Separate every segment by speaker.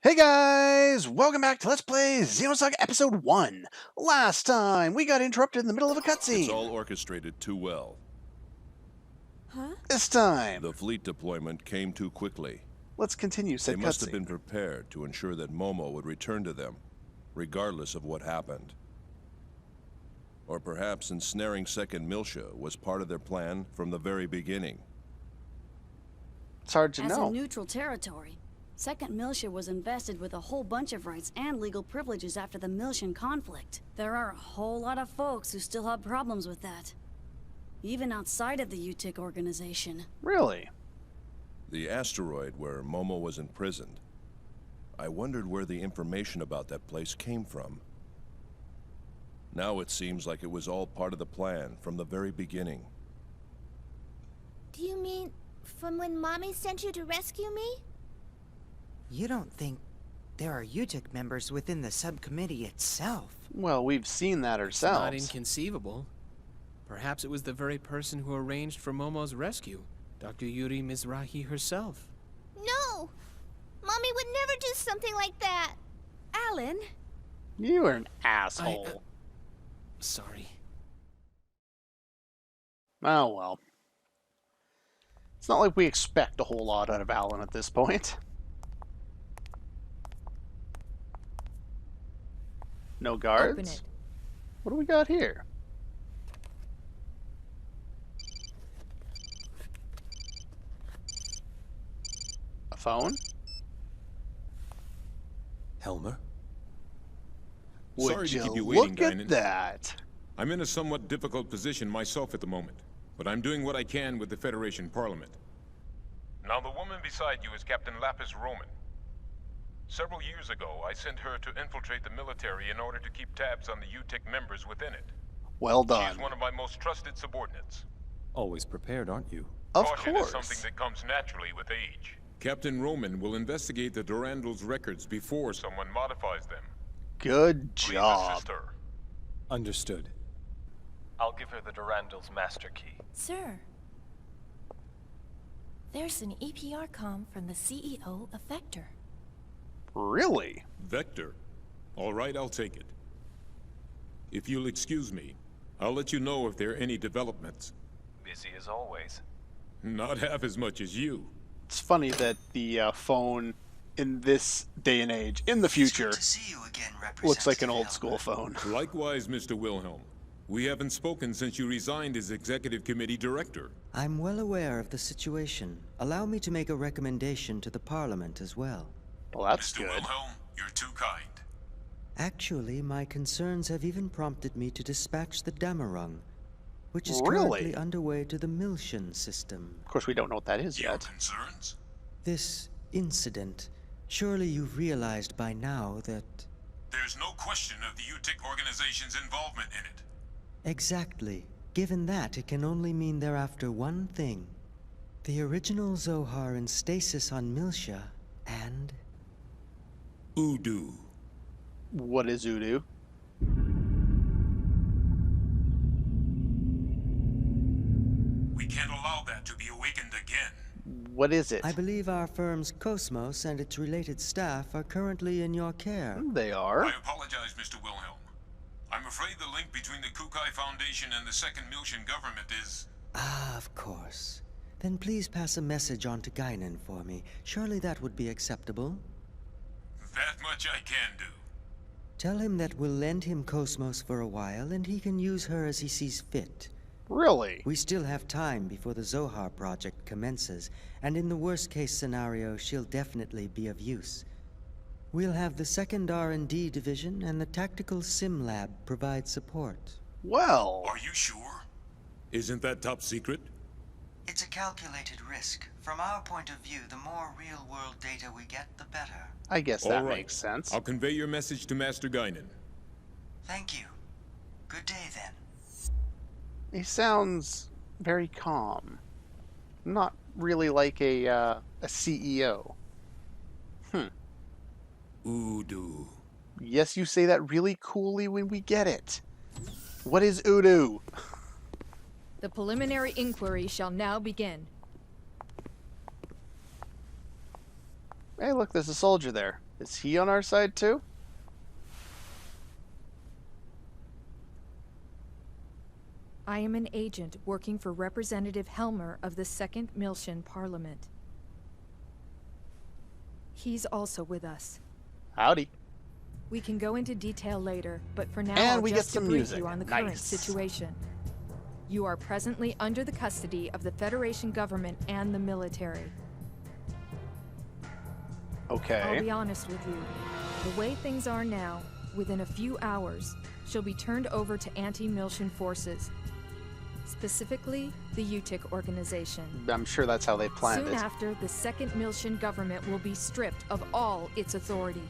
Speaker 1: Hey guys! Welcome back to Let's Play Xenosaga Episode 1. Last time, we got interrupted in the middle of a
Speaker 2: It's all
Speaker 1: cutscene.
Speaker 2: orchestrated too well.
Speaker 3: Huh?
Speaker 1: This time,
Speaker 2: The fleet deployment came too quickly.
Speaker 1: let's continue
Speaker 2: They
Speaker 1: said
Speaker 2: must have
Speaker 1: cutscene.
Speaker 2: been prepared to ensure that Momo would return to them, regardless of what happened. Or perhaps ensnaring Second Miltia was part of their plan from the very beginning.
Speaker 1: It's hard to
Speaker 3: As
Speaker 1: know.
Speaker 3: a neutral territory, Second Miltia was invested with a whole bunch of rights and legal privileges after the Miltian conflict. There are a whole lot of folks who still have problems with that. Even outside of the UTIC organization.
Speaker 1: Really?
Speaker 2: The asteroid where Momo was imprisoned. I wondered where the information about that place came from. Now it seems like it was all part of the plan from the very beginning.
Speaker 4: Do you mean from when Mommy sent you to rescue me?
Speaker 5: You don't think there are UTIC members within the subcommittee itself?
Speaker 1: Well, we've seen that
Speaker 6: Not
Speaker 1: ourselves.
Speaker 6: inconceivable. Perhaps it was the very person who arranged for Momo's rescue, Dr. Yuri Mizrahi herself.
Speaker 4: No! Mommy would never do something like that!
Speaker 3: Alan?
Speaker 1: You are an asshole.
Speaker 6: Sorry.
Speaker 1: Oh well. It's not like we expect a whole lot out of Alan at this point. No guards?
Speaker 4: Open it.
Speaker 1: What do we got here? A phone?
Speaker 7: Helmer?
Speaker 1: Would
Speaker 8: Sorry to
Speaker 1: you
Speaker 8: keep you waiting,
Speaker 1: look at
Speaker 8: Guinan.
Speaker 1: that?
Speaker 8: I'm in a somewhat difficult position myself at the moment, but I'm doing what I can with the Federation Parliament. Now, the woman beside you is Captain Lapis Roman. Several years ago, I sent her to infiltrate the military in order to keep tabs on the UTIC members within it.
Speaker 1: Well
Speaker 8: She
Speaker 1: done.
Speaker 8: is one of my most trusted subordinates.
Speaker 7: Always prepared, aren't you?
Speaker 1: Of
Speaker 8: Caution
Speaker 1: course.
Speaker 8: is something that comes naturally with age. Captain Roman will investigate the Durandal's records before someone modifies them.
Speaker 1: Good
Speaker 8: Please
Speaker 1: job.
Speaker 8: assist her.
Speaker 7: Understood.
Speaker 9: I'll give her the Durandal's master key.
Speaker 4: Sir. There's an EPR comm from the CEO of Vector.
Speaker 1: Really?
Speaker 8: Vector. All right, I'll take it. If you'll excuse me, I'll let you know if there are any developments.
Speaker 9: Busy as always.
Speaker 8: Not half as much as you.
Speaker 1: It's funny that the phone in this day and age, in the future,
Speaker 5: see you again,
Speaker 1: looks like an old school phone.
Speaker 8: Likewise, Mr. Wilhelm. We haven't spoken since you resigned as Executive Committee Director.
Speaker 10: I'm well aware of the situation. Allow me to make a recommendation to the Parliament as well.
Speaker 1: Well, that's
Speaker 8: Mr.
Speaker 1: good.
Speaker 8: Wilhelm, you're too kind.
Speaker 10: Actually, my concerns have even prompted me to dispatch the Damarung, which is
Speaker 1: Really?
Speaker 10: currently underway to the Miltian system.
Speaker 1: Of course, we don't know what that is
Speaker 8: Your
Speaker 1: yet.
Speaker 8: concerns?
Speaker 10: This incident, surely you've realized by now that...
Speaker 8: There's no question of the UTIC organization's involvement in it.
Speaker 10: Exactly. Given that, it can only mean they're after one thing. The original Zohar in stasis on Miltia, and...
Speaker 8: Udu.
Speaker 1: What is Udu?
Speaker 8: We can't allow that to be awakened again.
Speaker 1: What is it?
Speaker 10: I believe our firm's KOS-MOS and its related staff are currently in your care.
Speaker 1: They are.
Speaker 8: I apologize, Mr. Wilhelm. I'm afraid the link between the Kukai Foundation and the Second Miltian government is...
Speaker 10: Ah, of course. Then please pass a message on to Guinan for me. Surely that would be acceptable.
Speaker 8: That much I can do.
Speaker 10: Tell him that we'll lend him KOS-MOS for a while and he can use her as he sees fit.
Speaker 1: Really?
Speaker 10: We still have time before the Zohar project commences, and in the worst-case scenario, she'll definitely be of use. We'll have the second R&D division and the tactical sim lab provide support.
Speaker 1: Well,
Speaker 8: Are you sure? Isn't that top secret?
Speaker 10: It's a calculated risk. From our point of view, the more real-world data we get, the better.
Speaker 1: I guess
Speaker 8: All
Speaker 1: that
Speaker 8: right.
Speaker 1: makes sense.
Speaker 8: I'll convey your message to Master Guinan.
Speaker 10: Thank you. Good day, then.
Speaker 1: He sounds very calm. Not really like a CEO.
Speaker 8: Udu.
Speaker 1: Yes, you say that really coolly when we get it. What is Udu?
Speaker 11: The preliminary inquiry shall now begin.
Speaker 1: Hey, look, there's a soldier there. Is he on our side too?
Speaker 11: I am an agent working for Representative Helmer of the 2nd Miltian Parliament. He's also with us.
Speaker 1: Howdy.
Speaker 11: We can go into detail later, but for now
Speaker 1: And
Speaker 11: I'll
Speaker 1: we
Speaker 11: just
Speaker 1: get some
Speaker 11: debrief
Speaker 1: music.
Speaker 11: you on the
Speaker 1: Nice.
Speaker 11: current situation. You are presently under the custody of the Federation government and the military.
Speaker 1: Okay.
Speaker 11: I'll be honest with you. The way things are now, within a few hours, she'll be turned over to anti-Miltian forces. Specifically, the UTIC organization.
Speaker 1: I'm sure that's how they planned
Speaker 11: Soon
Speaker 1: it.
Speaker 11: after, the 2nd Miltian government will be stripped of all its authority.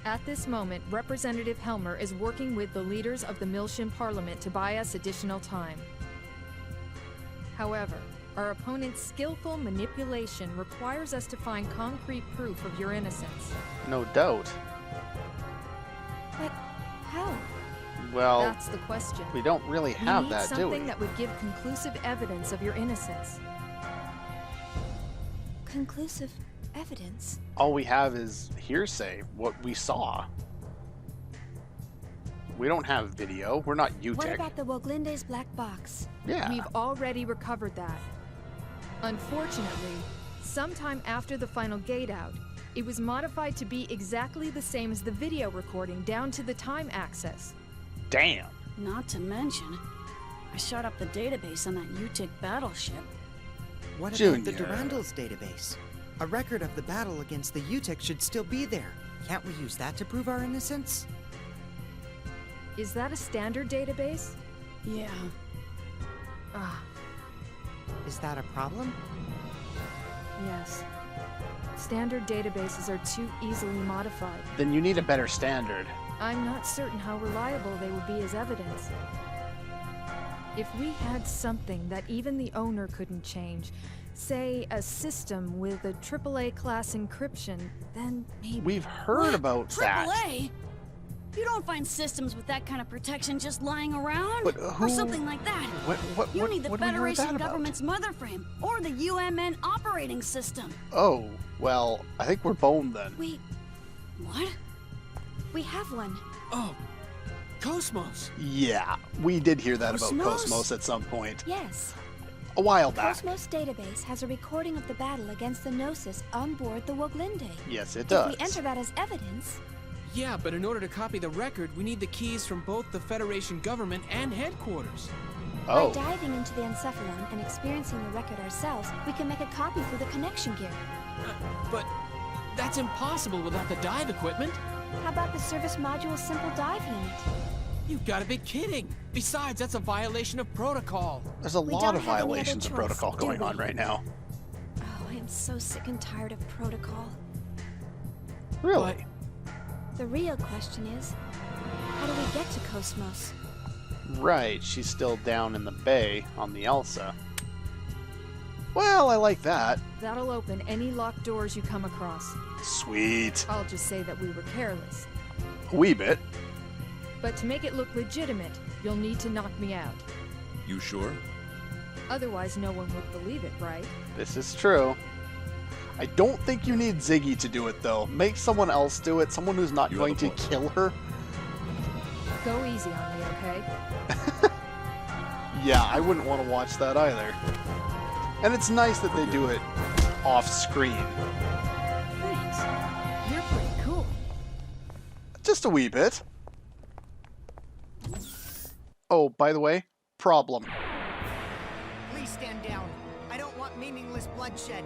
Speaker 11: At this moment, Representative Helmer is working with the leaders of the Miltian Parliament to buy us additional time. However, our opponent's skillful manipulation requires us to find concrete proof of your innocence.
Speaker 1: No doubt.
Speaker 11: But how?
Speaker 1: Well,
Speaker 11: That's the question.
Speaker 1: we don't really have
Speaker 11: we need
Speaker 1: that, do we?
Speaker 11: something that would give conclusive evidence of your innocence.
Speaker 4: Conclusive evidence?
Speaker 1: All we have is hearsay, what we saw. We don't have video. We're not UTIC.
Speaker 4: What about the Woglinde's black box?
Speaker 1: Yeah.
Speaker 11: We've already recovered that. Unfortunately, sometime after the final gate out, it was modified to be exactly the same as the video recording down to the time access.
Speaker 1: Damn.
Speaker 3: Not to mention, I shot up the database on that UTIC battleship.
Speaker 5: What about the
Speaker 1: Junior.
Speaker 5: Durandal's database? A record of the battle against the UTIC should still be there. Can't we use that to prove our innocence?
Speaker 11: Is that a standard database?
Speaker 3: Yeah.
Speaker 11: Ah,
Speaker 5: Is that a problem?
Speaker 11: yes. Standard databases are too easily modified.
Speaker 1: Then you need a better standard.
Speaker 11: I'm not certain how reliable they would be as evidence. If we had something that even the owner couldn't change, say a system with a AAA class encryption, then maybe.
Speaker 1: We've heard about that.
Speaker 3: AAA? You don't find systems with that kind of protection just lying around?
Speaker 1: But
Speaker 3: Or
Speaker 1: who-
Speaker 3: something like that. You need the
Speaker 1: what do we hear that
Speaker 3: Federation
Speaker 1: about?
Speaker 3: government's mother frame, or the UMN operating system.
Speaker 1: Oh, well, I think we're boned then.
Speaker 3: What?
Speaker 4: We have one.
Speaker 6: Oh, KOS-MOS.
Speaker 1: Yeah, we did hear that about
Speaker 3: KOS-MOS?
Speaker 1: KOS-MOS at some point.
Speaker 4: Yes.
Speaker 1: A while back.
Speaker 4: KOS-MOS database has a recording of the battle against the Gnosis on board the Woglinde.
Speaker 1: Yes, it
Speaker 4: If
Speaker 1: does.
Speaker 4: we enter that as evidence,
Speaker 6: Yeah, but in order to copy the record, we need the keys from both the Federation government and headquarters.
Speaker 1: Oh,
Speaker 4: by diving into the encephalon and experiencing the record ourselves, we can make a copy through the connection gear.
Speaker 6: But that's impossible without the dive equipment.
Speaker 4: How about the service module simple dive unit?
Speaker 6: You've got to be kidding. Besides, that's a violation of protocol.
Speaker 1: there's a
Speaker 4: We
Speaker 1: lot
Speaker 4: don't
Speaker 1: of
Speaker 4: have any other
Speaker 1: violations of
Speaker 4: choice,
Speaker 1: protocol
Speaker 4: do
Speaker 1: going
Speaker 4: we?
Speaker 1: on right now.
Speaker 4: Oh, I am so sick and tired of protocol.
Speaker 1: Really?
Speaker 4: The real question is, how do we get to KOS-MOS?
Speaker 1: Right, she's still down in the bay on the Elsa. Well, I like that.
Speaker 11: That'll open any locked doors you come across.
Speaker 1: Sweet.
Speaker 11: I'll just say that we were careless.
Speaker 1: A wee bit.
Speaker 11: But to make it look legitimate, you'll need to knock me out.
Speaker 2: You sure?
Speaker 11: Otherwise, no one would believe it, right?
Speaker 1: This is true. I don't think you need Ziggy to do it, though. Make someone else do it, someone who's not
Speaker 2: You
Speaker 1: going
Speaker 2: have
Speaker 1: to
Speaker 2: a point.
Speaker 1: kill her.
Speaker 11: Go easy on me, okay?
Speaker 1: Yeah, I wouldn't want to watch that either. And it's nice that they do it off screen.
Speaker 3: Thanks. You're pretty cool.
Speaker 1: Just a wee bit. Oh, by the way, problem.
Speaker 5: Please stand down. I don't want meaningless bloodshed.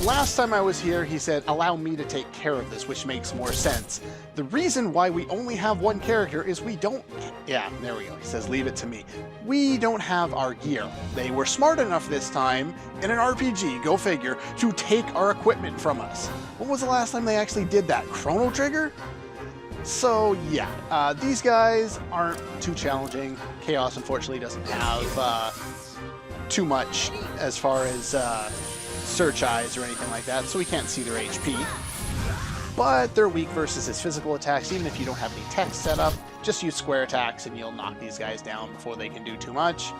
Speaker 1: Last time I was here, he said, allow me to take care of this, which makes more sense. The reason why we only have one character is we don't... Yeah, there we go. He says, leave it to me. We don't have our gear. They were smart enough this time, in an RPG, go figure, to take our equipment from us. When was the last time they actually did that? Chrono Trigger? So, yeah, these guys aren't too challenging. Chaos, unfortunately, doesn't have too much as far as... search eyes or anything like that, so we can't see their HP. But they're weak versus his physical attacks, even if you don't have any text set up. Just use square attacks and you'll knock these guys down before they can do too much.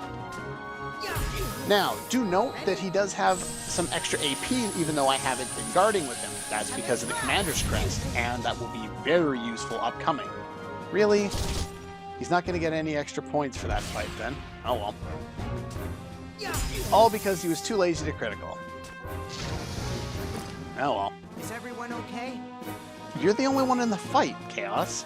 Speaker 1: Now, do note that he does have some extra AP, even though I haven't been guarding with him. That's because of the Commander's Crest, and that will be very useful upcoming. Really? He's not going to get any extra points for that fight, then. Oh well. All because he was too lazy to critical. Oh well.
Speaker 5: Is everyone okay?
Speaker 1: You're the only one in the fight, Chaos.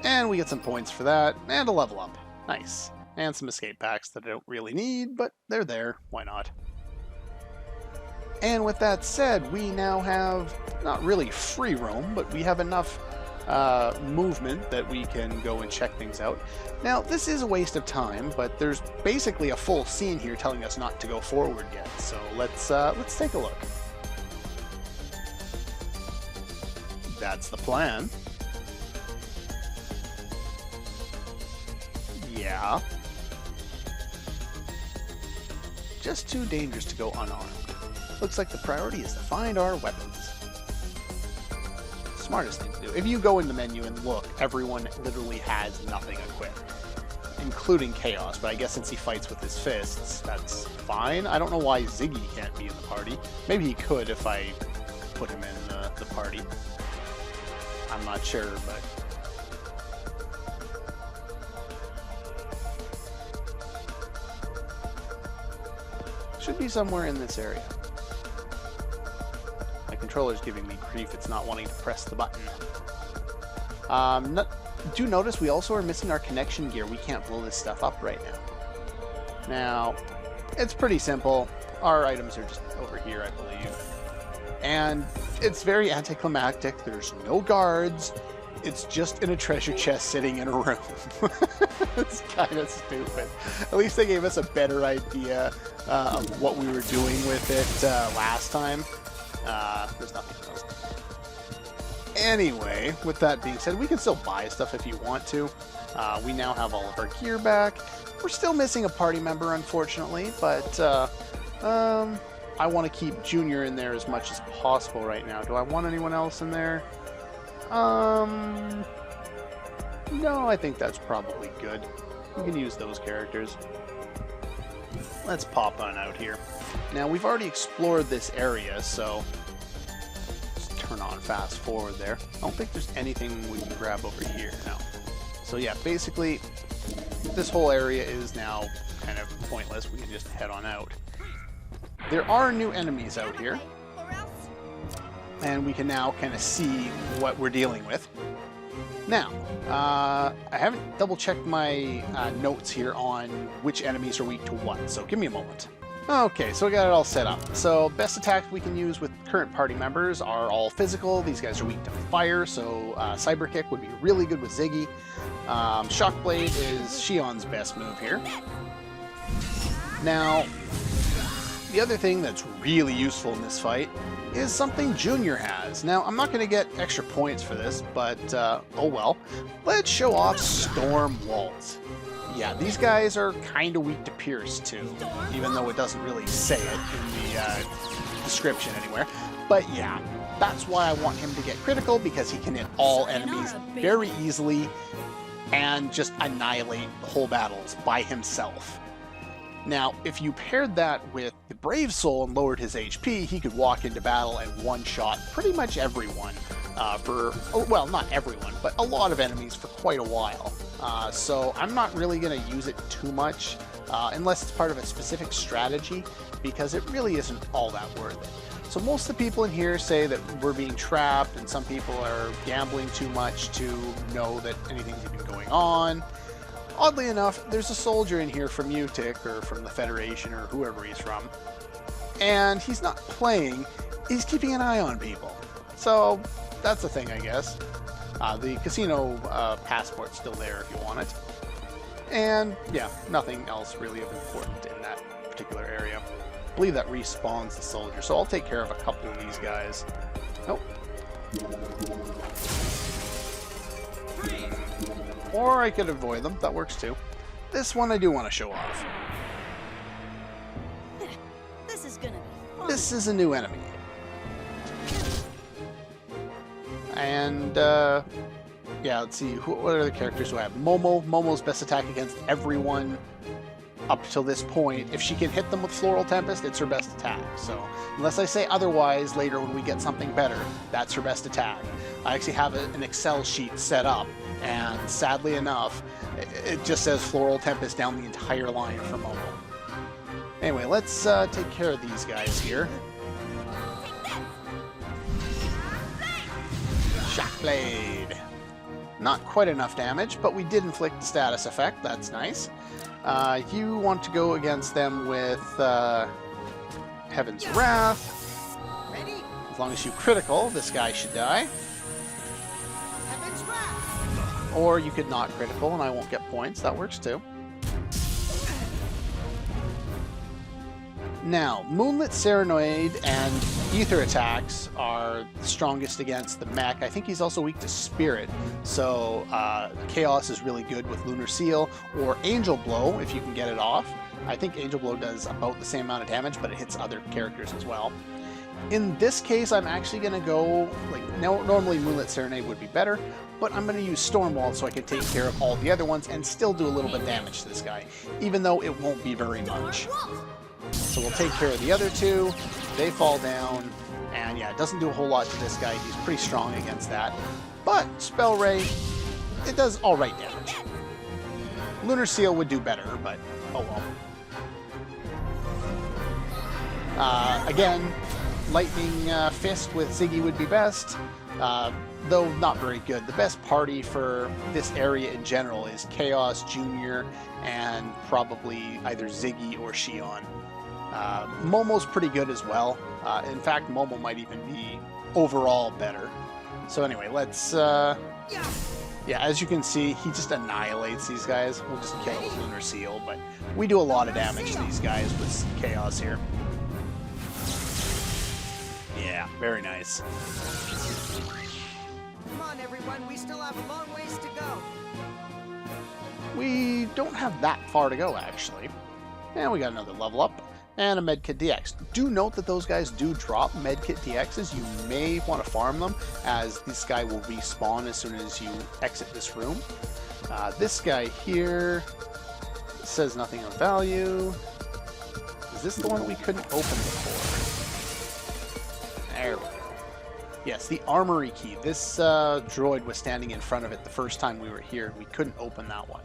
Speaker 1: And we get some points for that, and a level up. Nice. And some escape packs that I don't really need, but they're there. Why not? And with that said, we now have, not really free roam, but we have enough movement that we can go and check things out. Now, this is a waste of time, but there's basically a full scene here telling us not to go forward yet. So let's take a look. That's the plan. Yeah. Just too dangerous to go unarmed. Looks like the priority is to find our weapons. Smartest thing to do. If you go in the menu and look, everyone literally has nothing equipped, including Chaos, but I guess since he fights with his fists, that's fine. I don't know why Ziggy can't be in the party. Maybe he could if I put him in the party. I'm not sure, but... should be somewhere in this area. My controller's giving me grief. It's not wanting to press the button. Do notice we also are missing our connection gear. We can't blow this stuff up right now. Now, it's pretty simple. Our items are just over here, I believe. And it's very anticlimactic. There's no guards. It's just in a treasure chest sitting in a room. It's kind of stupid. At least they gave us a better idea of what we were doing with it last time. There's nothing else. Anyway, with that being said, we can still buy stuff if you want to. We now have all of our gear back. We're still missing a party member, unfortunately, but I want to keep Junior in there as much as possible right now. Do I want anyone else in there? No, I think that's probably good. We can use those characters. Let's pop on out here. Now, we've already explored this area, so just turn on fast forward there. I don't think there's anything we can grab over here, no. So yeah, basically, this whole area is now kind of pointless. We can just head on out. There are new enemies out here, and we can now kind of see what we're dealing with. Now, I haven't double-checked my notes here on which enemies are weak to what, so give me a moment. Okay, so we got it all set up. So, best attacks we can use with current party members are all physical. These guys are weak to fire, so Cyber Kick would be really good with Ziggy. Shock Blade is Shion's best move here. Now, the other thing that's really useful in this fight is something Junior has. Now, I'm not going to get extra points for this, but oh well. Let's show off Storm Waltz. Yeah, these guys are kind of weak to Pierce too, even though it doesn't really say it in the description anywhere. But yeah, that's why I want him to get critical, because he can hit all enemies very easily and just annihilate whole battles by himself. Now, if you paired that with the Brave Soul and lowered his HP, he could walk into battle and one-shot pretty much everyone well, not everyone, but a lot of enemies for quite a while. So I'm not really going to use it too much, unless it's part of a specific strategy, because it really isn't all that worth it. So most of the people in here say that we're being trapped, and some people are gambling too much to know that anything's even going on. Oddly enough, there's a soldier in here from UTIC, or from the Federation, or whoever he's from. And he's not playing, he's keeping an eye on people. So, that's the thing, I guess. The casino passport's still there if you want it. And, yeah, nothing else really of important in that particular area. I believe that respawns the soldier, so I'll take care of a couple of these guys. Nope. Or I could avoid them, that works too. This one I do want to show off.
Speaker 3: This is gonna be fun.
Speaker 1: This is a new enemy. Yeah, let's see. What other characters do I have? Momo. Momo's best attack against everyone up till this point. If she can hit them with Floral Tempest, it's her best attack. So unless I say otherwise later when we get something better, that's her best attack. I actually have an Excel sheet set up, and sadly enough, it just says Floral Tempest down the entire line for Momo. Anyway, let's take care of these guys here. Shockblade. Not quite enough damage, but we did inflict the status effect. That's nice. You want to go against them with Heaven's Wrath. As long as you critical, this guy should die. Or you could not critical and I won't get points. That works too. Now, Moonlit Serenade and Ether attacks are strongest against the mech. I think he's also weak to Spirit, so Chaos is really good with Lunar Seal, or Angel Blow if you can get it off. I think Angel Blow does about the same amount of damage, but it hits other characters as well. In this case, I'm actually going to go, normally Moonlit Serenade would be better, but I'm going to use Stormwall so I can take care of all the other ones and still do a little bit of damage to this guy, even though it won't be very much. So we'll take care of the other two, they fall down, and yeah, it doesn't do a whole lot to this guy, he's pretty strong against that. But Spell Ray, it does alright damage. Lunar Seal would do better, but oh well. Again, Lightning Fist with Ziggy would be best, though not very good. The best party for this area in general is Chaos, Junior, and probably either Ziggy or Shion. Momo's pretty good as well. In fact, Momo might even be overall better. So anyway, let's... yeah, as you can see, he just annihilates these guys. We'll just kill with Lunar Seal, but we do a lot of damage to these guys with Chaos here. Yeah, very nice.
Speaker 5: Come on, everyone. We still have a long ways to go.
Speaker 1: We don't have that far to go, actually. And we got another level up. And a Medkit DX. Do note that those guys do drop Medkit DXs. You may want to farm them, as this guy will respawn as soon as you exit this room. This guy here says nothing of value. Is this the one that we couldn't open before? There we go. Yes, the armory key. This droid was standing in front of it the first time we were here. We couldn't open that one.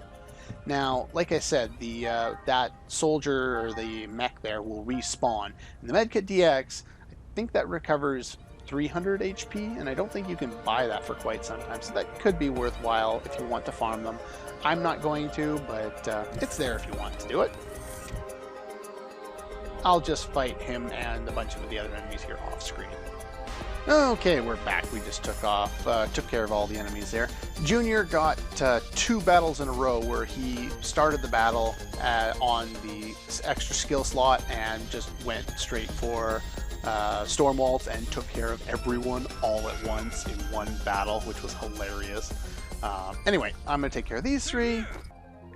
Speaker 1: Now, like I said, the that soldier or the mech there will respawn. And the Medkit DX, I think that recovers 300 HP, and I don't think you can buy that for quite some time. So that could be worthwhile if you want to farm them. I'm not going to, but it's there if you want to do it. I'll just fight him and a bunch of the other enemies here off screen. Okay, we're back. We just took care of all the enemies there. Junior got 2 battles in a row where he started the battle on the extra skill slot and just went straight for Stormwalls and took care of everyone all at once in one battle, which was hilarious. Anyway, I'm going to take care of these 3.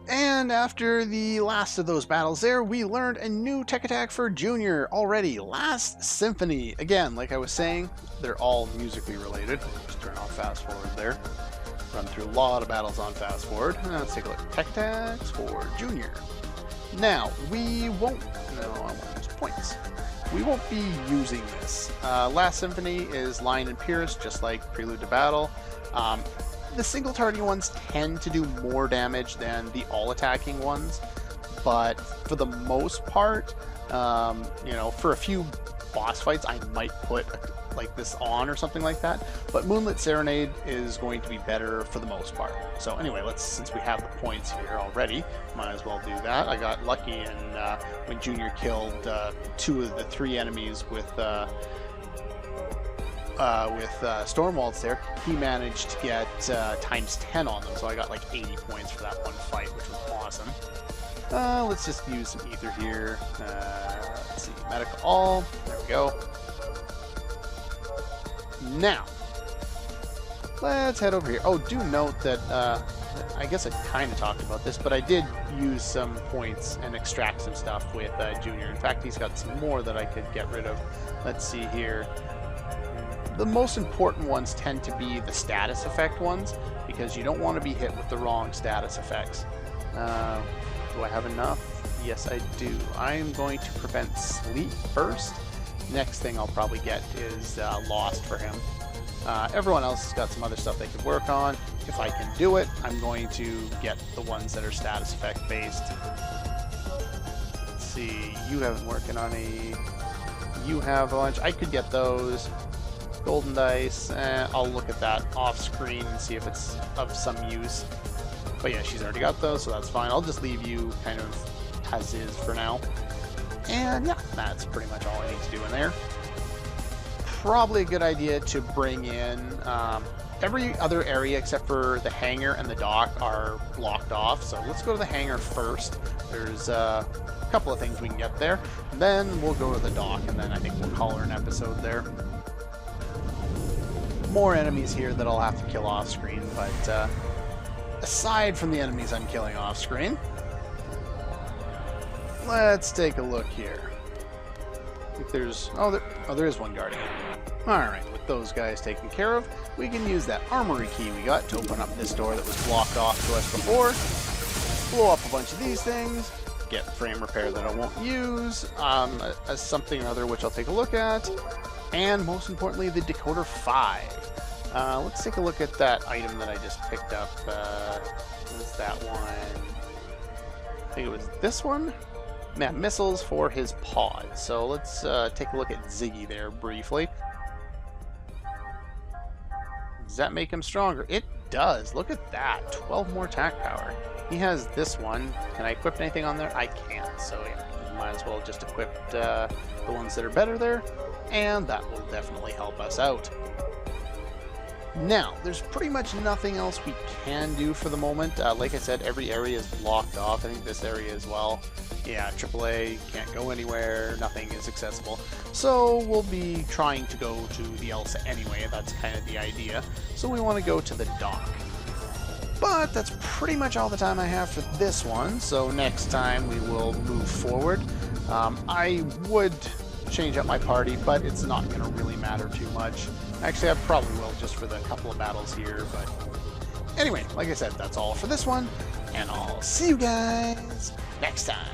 Speaker 1: And after the last of those battles there, we learned a new tech attack for Junior already. Last Symphony. Again, like I was saying, they're all musically related. Just turn on fast forward there. Run through a lot of battles on fast forward. Let's take a look at tech attacks for Junior. Now, we won't... No, I want to use points. We won't be using this. Last Symphony is Lion and Pierce, just like Prelude to Battle. The single targeting ones tend to do more damage than the all-attacking ones, but for the most part, you know, for a few boss fights, I might put like this on or something like that, but Moonlit Serenade is going to be better for the most part. So anyway, since we have the points here already, might as well do that. I got lucky and when Junior killed 2 of the 3 enemies with Stormwalls there, he managed to get times 10 on them, so I got like 80 points for that one fight, which was awesome. Let's just use some ether here. Let's see, medical all. There we go. Now, let's head over here. Oh, do note that, I guess I kind of talked about this, but I did use some points and extract some stuff with Junior. In fact, he's got some more that I could get rid of. Let's see here. The most important ones tend to be the status effect ones, because you don't want to be hit with the wrong status effects. Do I have enough? Yes, I do. I'm going to prevent sleep first. Next thing I'll probably get is Lost for him. Everyone else has got some other stuff they could work on. If I can do it, I'm going to get the ones that are status effect based. Let's see, you haven't working on a... You have a bunch. I could get those. Golden dice. I'll look at that off screen and see if it's of some use. But yeah, she's already got those, so that's fine. I'll just leave you kind of as is for now. And yeah, that's pretty much all I need to do in there. Probably a good idea to bring in every other area except for the hangar and the dock are blocked off. So let's go to the hangar first. There's a couple of things we can get there. Then we'll go to the dock, and then I think we'll call her an episode there. More enemies here that I'll have to kill off screen, but aside from the enemies I'm killing off screen, let's take a look here. I think there's... there is one guardian. Alright, with those guys taken care of, we can use that armory key we got to open up this door that was blocked off to us before. Blow up a bunch of these things. Get frame repair that I won't use. As something or other which I'll take a look at. And most importantly, the decoder 5. Let's take a look at that item that I just picked up. What's that one? I think it was this one? Yeah, missiles for his pod. So let's take a look at Ziggy there briefly. Does that make him stronger? It does. Look at that. 12 more attack power. He has this one. Can I equip anything on there? I can't. So yeah, might as well just equip the ones that are better there. And that will definitely help us out. Now, there's pretty much nothing else we can do for the moment. Like I said, every area is blocked off. I think this area as well. Yeah, AAA can't go anywhere. Nothing is accessible. So we'll be trying to go to the ELSA anyway. That's kind of the idea. So we want to go to the dock. But that's pretty much all the time I have for this one. So next time we will move forward. I would change up my party, but it's not going to really matter too much. Actually, I probably will just for the couple of battles here, but anyway, like I said, that's all for this one, and I'll see you guys next time.